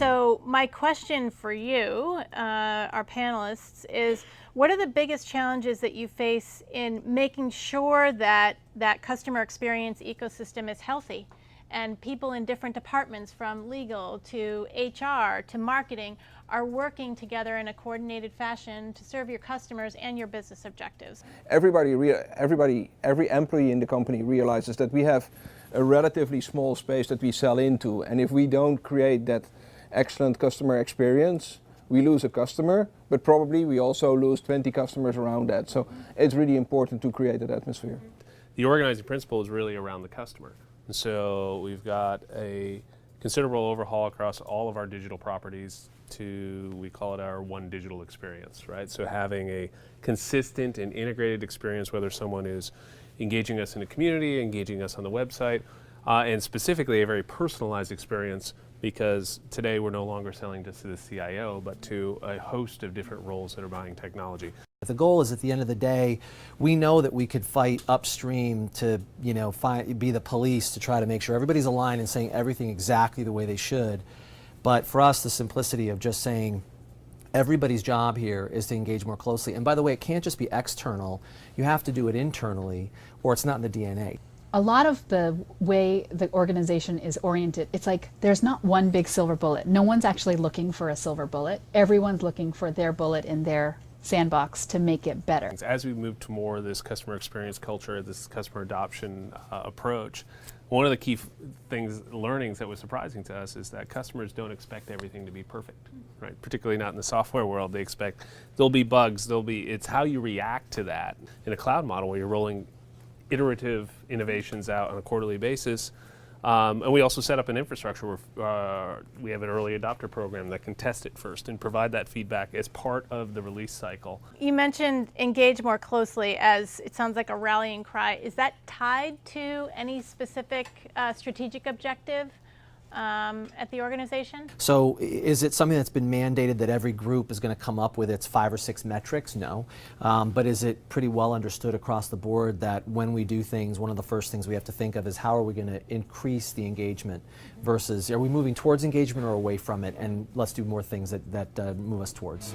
So my question for you, our panelists, is what are the biggest challenges that you face in making sure that that customer experience ecosystem is healthy and people in different departments from legal to HR to marketing are working together in a coordinated fashion to serve your customers and your business objectives? Every employee in the company realizes that we have a relatively small space that we sell into, and if we don't create that excellent customer experience, we lose a customer, but probably we also lose 20 customers around that. So it's really important to create that atmosphere. The organizing principle is really around the customer. And so we've got a considerable overhaul across all of our digital properties to, we call it our one digital experience, right? So having a consistent and integrated experience, whether someone is engaging us in a community, engaging us on the website, and specifically a very personalized experience, because today we're no longer selling just to the CIO, but to a host of different roles that are buying technology. The goal is, at the end of the day, we know that we could fight upstream to, be the police to try to make sure everybody's aligned and saying everything exactly the way they should. But for us, the simplicity of just saying everybody's job here is to engage more closely. And by the way, it can't just be external. You have to do it internally, or it's not in the DNA. A lot of the way the organization is oriented, it's like there's not one big silver bullet. No one's actually looking for a silver bullet. Everyone's looking for their bullet in their sandbox to make it better. As we move to more of this customer experience culture, this customer adoption approach, one of the key learnings that was surprising to us is that customers don't expect everything to be perfect, right? Particularly not in the software world. They expect there'll be bugs, it's how you react to that. In a cloud model where you're rolling iterative innovations out on a quarterly basis. And we also set up an infrastructure where we have an early adopter program that can test it first and provide that feedback as part of the release cycle. You mentioned engage more closely as it sounds like a rallying cry. Is that tied to any specific strategic objective at the organization? So is it something that's been mandated that every group is going to come up with its 5 or 6 metrics? No. But is it pretty well understood across the board that when we do things, one of the first things we have to think of is how are we going to increase the engagement versus are we moving towards engagement or away from it? And let's do more things that move us towards.